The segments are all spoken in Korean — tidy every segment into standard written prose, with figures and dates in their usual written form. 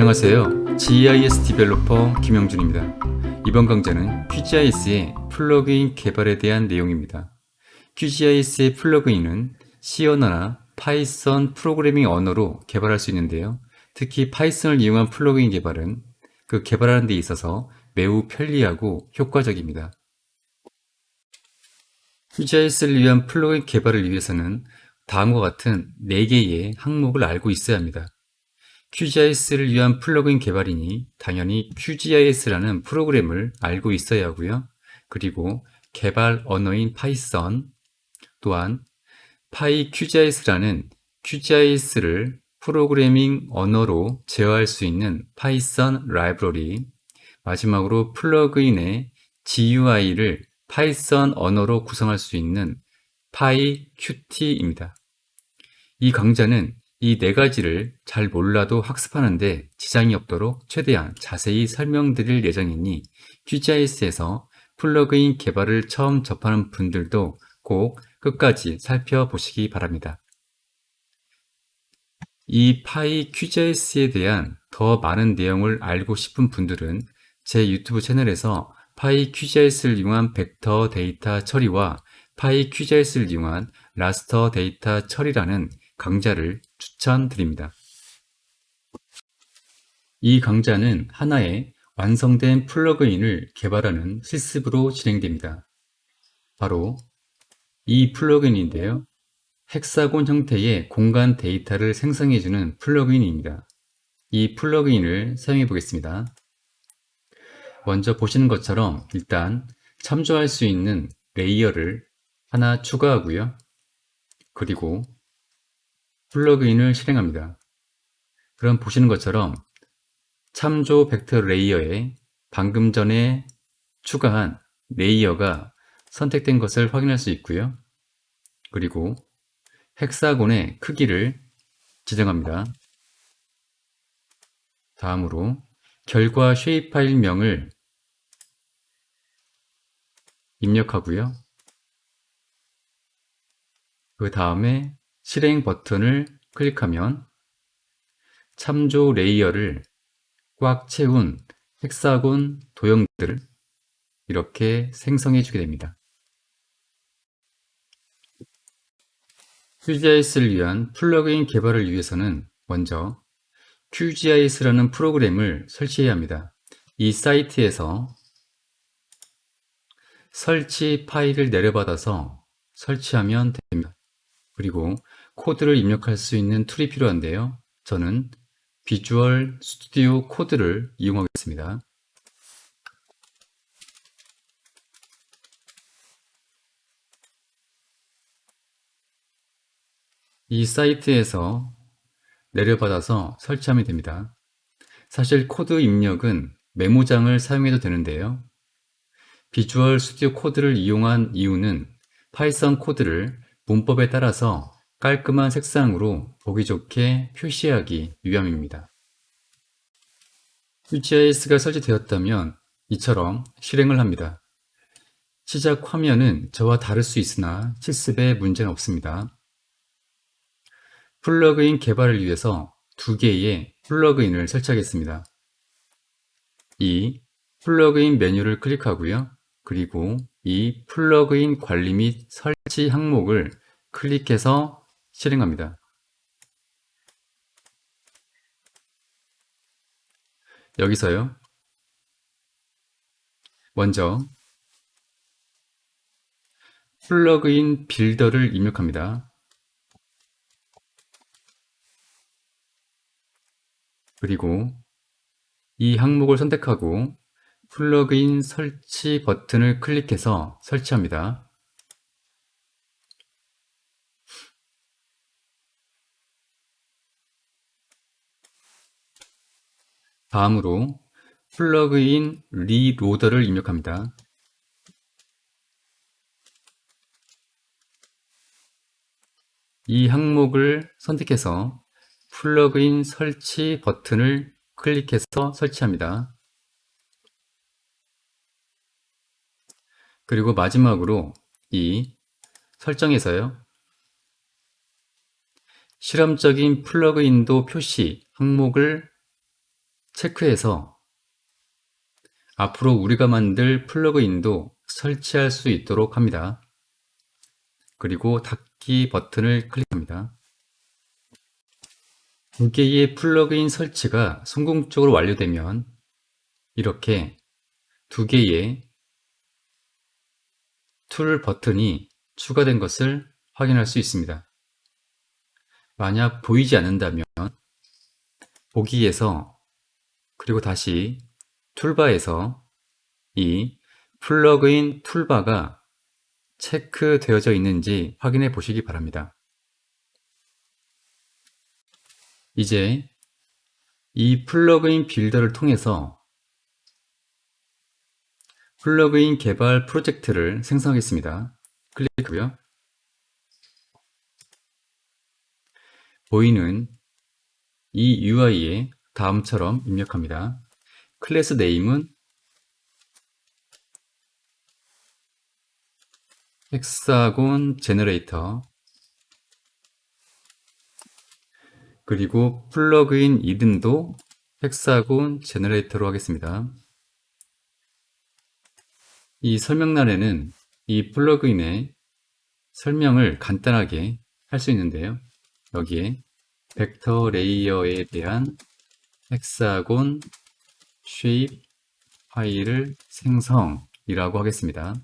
안녕하세요. GIS 디벨로퍼 김영준입니다. 이번 강좌는 QGIS의 플러그인 개발에 대한 내용입니다. QGIS의 플러그인은 C 언어나 파이썬 프로그래밍 언어로 개발할 수 있는데요. 특히 파이썬을 이용한 플러그인 개발은 그 개발하는 데 있어서 매우 편리하고 효과적입니다. QGIS를 위한 플러그인 개발을 위해서는 다음과 같은 4개의 항목을 알고 있어야 합니다. QGIS를 위한 플러그인 개발이니 당연히 QGIS라는 프로그램을 알고 있어야 하고요. 그리고 개발 언어인 파이썬, 또한 PyQGIS라는 QGIS를 프로그래밍 언어로 제어할 수 있는 파이썬 라이브러리, 마지막으로 플러그인의 GUI를 파이썬 언어로 구성할 수 있는 PyQt입니다. 이 강좌는 이 4가지를 잘 몰라도 학습하는데 지장이 없도록 최대한 자세히 설명드릴 예정이니 QGIS에서 플러그인 개발을 처음 접하는 분들도 꼭 끝까지 살펴보시기 바랍니다. 이 PyQGIS에 대한 더 많은 내용을 알고 싶은 분들은 제 유튜브 채널에서 PyQGIS를 이용한 벡터 데이터 처리와 PyQGIS를 이용한 라스터 데이터 처리라는 강좌를 추천드립니다. 이 강좌는 하나의 완성된 플러그인을 개발하는 실습으로 진행됩니다. 바로 이 플러그인인데요. 헥사곤 형태의 공간 데이터를 생성해주는 플러그인입니다. 이 플러그인을 사용해 보겠습니다. 먼저 보시는 것처럼 일단 참조할 수 있는 레이어를 하나 추가하고요. 그리고 플러그인을 실행합니다. 그럼 보시는 것처럼 참조 벡터 레이어에 방금 전에 추가한 레이어가 선택된 것을 확인할 수 있고요. 그리고 헥사곤의 크기를 지정합니다. 다음으로 결과 쉐입 파일명을 입력하고요. 그 다음에 실행 버튼을 클릭하면 참조 레이어를 꽉 채운 헥사곤 도형들을 이렇게 생성해 주게 됩니다. QGIS를 위한 플러그인 개발을 위해서는 먼저 QGIS라는 프로그램을 설치해야 합니다. 이 사이트에서 설치 파일을 내려받아서 설치하면 됩니다. 그리고 코드를 입력할 수 있는 툴이 필요한데요. 저는 비주얼 스튜디오 코드를 이용하겠습니다. 이 사이트에서 내려받아서 설치하면 됩니다. 사실 코드 입력은 메모장을 사용해도 되는데요. 비주얼 스튜디오 코드를 이용한 이유는 파이썬 코드를 문법에 따라서 깔끔한 색상으로 보기 좋게 표시하기 위함입니다. QGIS가 설치되었다면 이처럼 실행을 합니다. 시작 화면은 저와 다를 수 있으나 실습에 문제는 없습니다. 플러그인 개발을 위해서 2개의 플러그인을 설치하겠습니다. 이 플러그인 메뉴를 클릭하고요. 그리고 이 플러그인 관리 및 설치 항목을 클릭해서 실행합니다. 여기서요. 먼저 플러그인 빌더를 입력합니다. 그리고 이 항목을 선택하고 플러그인 설치 버튼을 클릭해서 설치합니다. 다음으로 플러그인 리로더를 입력합니다. 이 항목을 선택해서 플러그인 설치 버튼을 클릭해서 설치합니다. 그리고 마지막으로 이 설정에서요. 실험적인 플러그인도 표시 항목을 체크해서 앞으로 우리가 만들 플러그인도 설치할 수 있도록 합니다. 그리고 닫기 버튼을 클릭합니다. 두 개의 플러그인 설치가 성공적으로 완료되면 이렇게 두 개의 툴 버튼이 추가된 것을 확인할 수 있습니다. 만약 보이지 않는다면 보기에서 그리고 다시 툴바에서 이 플러그인 툴바가 체크되어져 있는지 확인해 보시기 바랍니다. 이제 이 플러그인 빌더를 통해서 플러그인 개발 프로젝트를 생성하겠습니다. 클릭하고요. 보이는 이 UI에 다음처럼 입력합니다. 클래스 네임은 헥사곤 제너레이터, 그리고 플러그인 이름도 헥사곤 제너레이터로 하겠습니다. 이 설명란에는 이 플러그인의 설명을 간단하게 할 수 있는데요. 여기에 벡터 레이어에 대한 헥사곤 쉐입 파일을 생성이라고 하겠습니다.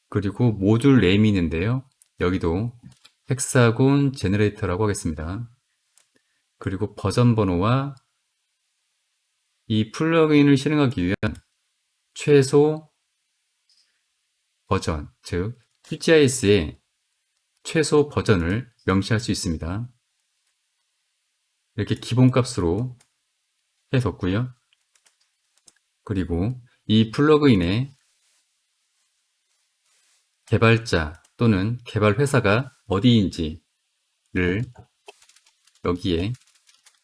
그리고 모듈 네임이 있는데요. 여기도 헥사곤 제너레이터라고 하겠습니다. 그리고 버전 번호와 이 플러그인을 실행하기 위한 최소 버전, 즉 QGIS의 최소 버전을 명시할 수 있습니다. 이렇게 기본값으로 해뒀고요. 그리고 이 플러그인의 개발자 또는 개발 회사가 어디인지를 여기에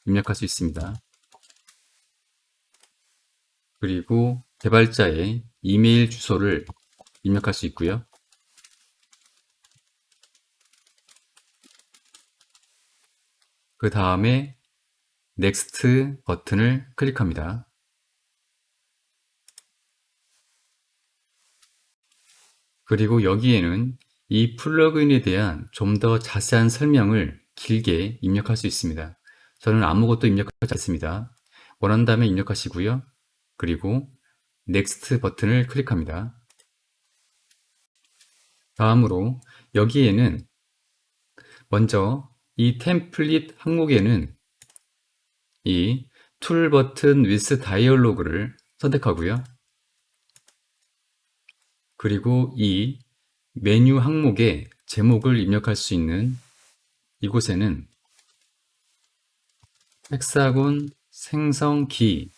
입력할 수 있습니다. 그리고 개발자의 이메일 주소를 입력할 수 있고요. 그 다음에 넥스트 버튼을 클릭합니다. 그리고 여기에는 이 플러그인에 대한 좀 더 자세한 설명을 길게 입력할 수 있습니다. 저는 아무것도 입력하지 않습니다. 원한다면 입력하시고요. 그리고 넥스트 버튼을 클릭합니다. 다음으로 여기에는 먼저 이 템플릿 항목에는 이 툴 버튼 위스 다이얼로그를 선택하고요. 그리고 이 메뉴 항목에 제목을 입력할 수 있는 이곳에는 헥사곤 생성기라고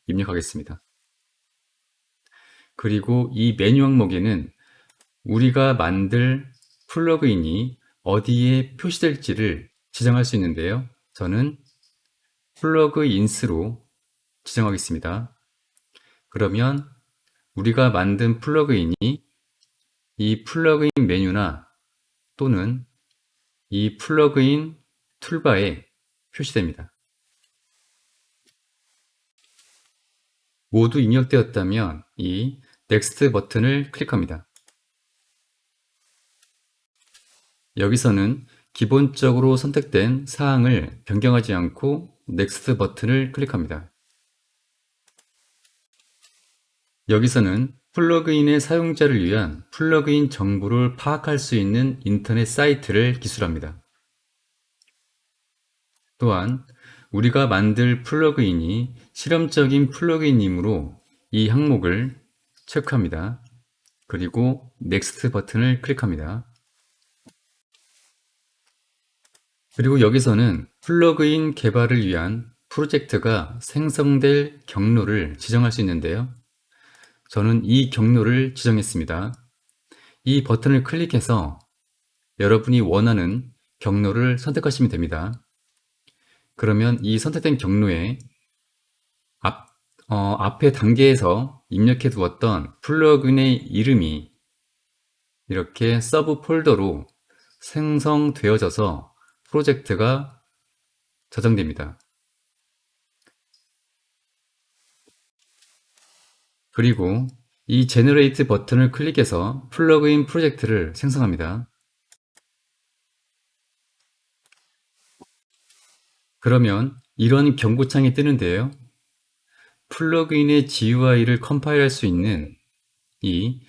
입력하겠습니다. 그리고 이 메뉴 항목에는 우리가 만들 플러그인이 어디에 표시될지를 지정할 수 있는데요. 저는 플러그인스로 지정하겠습니다. 그러면 우리가 만든 플러그인이 이 플러그인 메뉴나 또는 이 플러그인 툴바에 표시됩니다. 모두 입력되었다면 이 넥스트 버튼을 클릭합니다. 여기서는 기본적으로 선택된 사항을 변경하지 않고 넥스트 버튼을 클릭합니다. 여기서는 플러그인의 사용자를 위한 플러그인 정보를 파악할 수 있는 인터넷 사이트를 기술합니다. 또한 우리가 만들 플러그인이 실험적인 플러그인이므로 이 항목을 체크합니다. 그리고 넥스트 버튼을 클릭합니다. 그리고 여기서는 플러그인 개발을 위한 프로젝트가 생성될 경로를 지정할 수 있는데요. 저는 이 경로를 지정했습니다. 이 버튼을 클릭해서 여러분이 원하는 경로를 선택하시면 됩니다. 그러면 이 선택된 경로에 앞에 단계에서 입력해 두었던 플러그인의 이름이 이렇게 서브 폴더로 생성되어져서 프로젝트가 저장됩니다. 그리고 이 제너레이트 버튼을 클릭해서 플러그인 프로젝트를 생성합니다. 그러면 이런 경고창이 뜨는데요. 플러그인의 GUI를 컴파일할 수 있는 이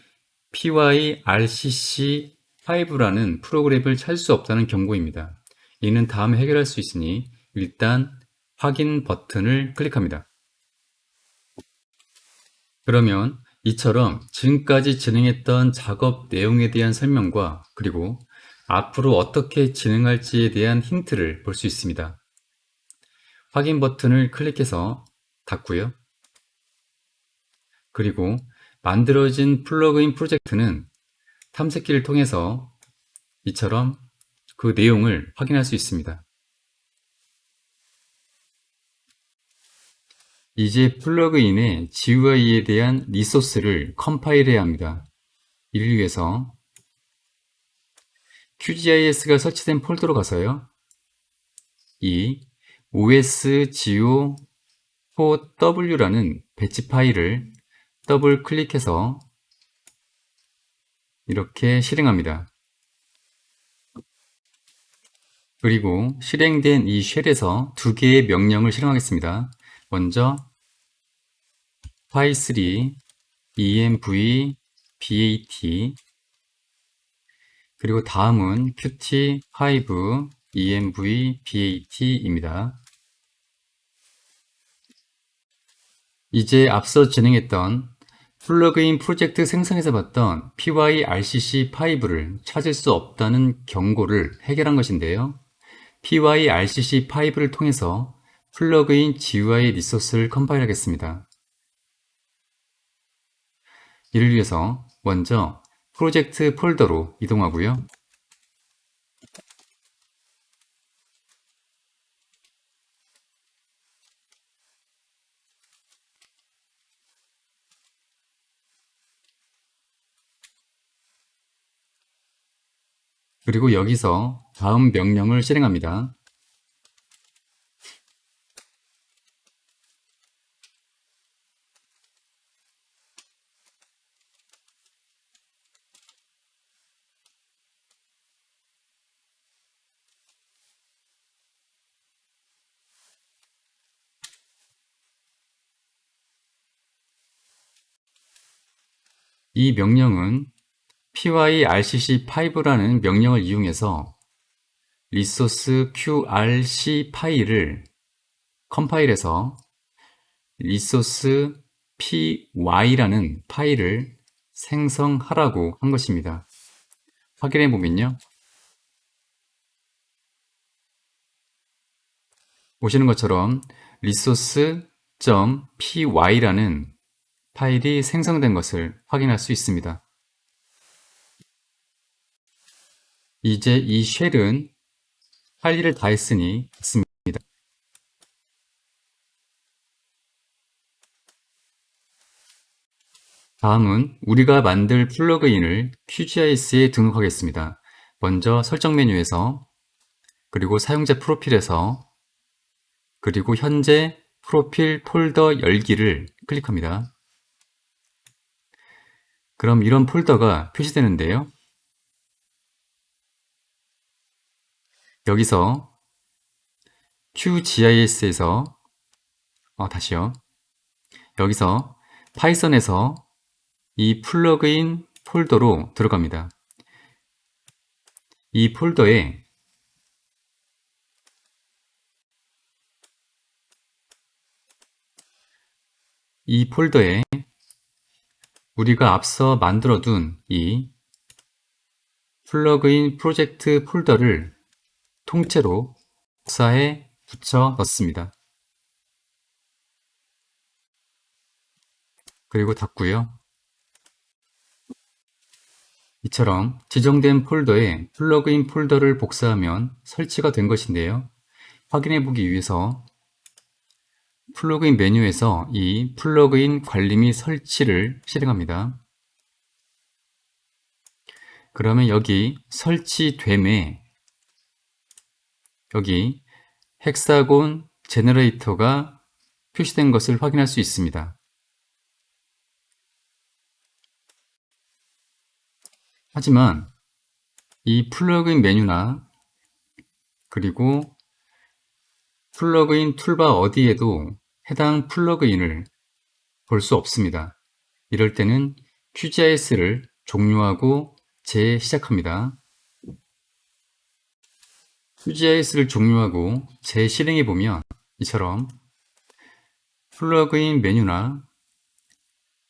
pyrcc5라는 프로그램을 찾을 수 없다는 경고입니다. 이는 다음에 해결할 수 있으니 일단 확인 버튼을 클릭합니다. 그러면 이처럼 지금까지 진행했던 작업 내용에 대한 설명과 그리고 앞으로 어떻게 진행할지에 대한 힌트를 볼 수 있습니다. 확인 버튼을 클릭해서 닫고요. 그리고 만들어진 플러그인 프로젝트는 탐색기를 통해서 이처럼 그 내용을 확인할 수 있습니다. 이제 플러그인의 GUI에 대한 리소스를 컴파일해야 합니다. 이를 위해서 QGIS가 설치된 폴더로 가서요. 이 osgo4w라는 배치 파일을 더블 클릭해서 이렇게 실행합니다. 그리고 실행된 이 쉘에서 두 개의 명령을 실행하겠습니다. 먼저 py3 env bat 그리고 다음은 qt5 env bat입니다. 이제 앞서 진행했던 플러그인 프로젝트 생성에서 봤던 pyrcc5를 찾을 수 없다는 경고를 해결한 것인데요. pyrcc5를 통해서 플러그인 GUI 리소스를 컴파일하겠습니다. 이를 위해서 먼저 프로젝트 폴더로 이동하고요. 그리고 여기서 다음 명령을 실행합니다. 이 명령은 pyrcc5라는 명령을 이용해서 리소스 qrc 파일을 컴파일해서 리소스 py라는 파일을 생성하라고 한 것입니다. 확인해 보면요. 보시는 것처럼 resource.py라는 파일이 생성된 것을 확인할 수 있습니다. 이제 이 쉘은 할 일을 다 했으니 됐습니다. 다음은 우리가 만들 플러그인을 QGIS에 등록하겠습니다. 먼저 설정 메뉴에서 그리고 사용자 프로필에서 그리고 현재 프로필 폴더 열기를 클릭합니다. 그럼 이런 폴더가 표시되는데요. 여기서 QGIS에서 다시요. 여기서 파이썬에서 이 플러그인 폴더로 들어갑니다. 이 폴더에 우리가 앞서 만들어둔 이 플러그인 프로젝트 폴더를 통째로 복사해 붙여 넣습니다. 그리고 닫고요. 이처럼 지정된 폴더에 플러그인 폴더를 복사하면 설치가 된 것인데요. 확인해 보기 위해서 플러그인 메뉴에서 이 플러그인 관리 및 설치를 실행합니다. 그러면 여기 설치됨에 여기 헥사곤 제너레이터가 표시된 것을 확인할 수 있습니다. 하지만 이 플러그인 메뉴나 그리고 플러그인 툴바 어디에도 해당 플러그인을 볼 수 없습니다. 이럴 때는 QGIS를 종료하고 재시작합니다. QGIS를 종료하고 재실행해 보면 이처럼 플러그인 메뉴나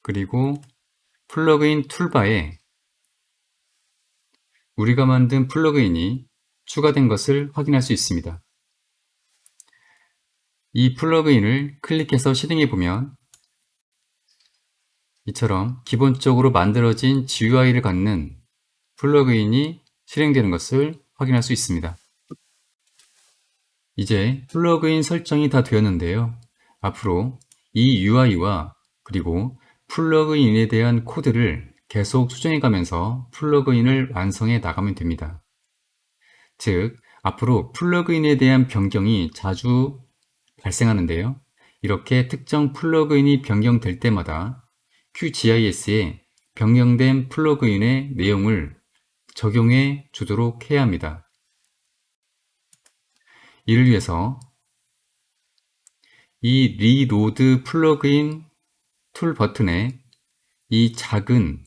그리고 플러그인 툴바에 우리가 만든 플러그인이 추가된 것을 확인할 수 있습니다. 이 플러그인을 클릭해서 실행해 보면 이처럼 기본적으로 만들어진 GUI를 갖는 플러그인이 실행되는 것을 확인할 수 있습니다. 이제 플러그인 설정이 다 되었는데요. 앞으로 이 UI와 그리고 플러그인에 대한 코드를 계속 수정해 가면서 플러그인을 완성해 나가면 됩니다. 즉, 앞으로 플러그인에 대한 변경이 자주 발생하는데요. 이렇게 특정 플러그인이 변경될 때마다 QGIS에 변경된 플러그인의 내용을 적용해 주도록 해야 합니다. 이를 위해서 이 리로드 플러그인 툴 버튼에 이 작은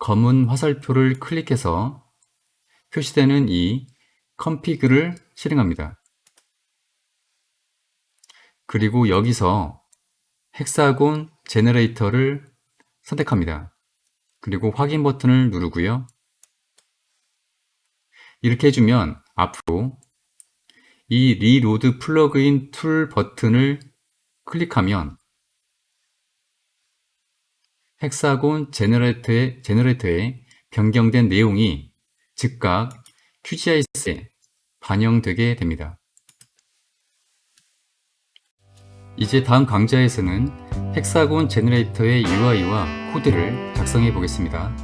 검은 화살표를 클릭해서 표시되는 이 config를 실행합니다. 그리고 여기서 헥사곤 제너레이터를 선택합니다. 그리고 확인 버튼을 누르고요. 이렇게 해주면 앞으로 이 리로드 플러그인 툴 버튼을 클릭하면 헥사곤 제너레이터에 변경된 내용이 즉각 QGIS에 반영되게 됩니다. 이제 다음 강좌에서는 헥사곤 제너레이터의 UI와 코드를 작성해 보겠습니다.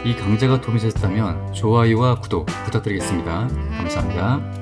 이 강좌가 도움이 되셨다면 좋아요와 구독 부탁드리겠습니다. 감사합니다.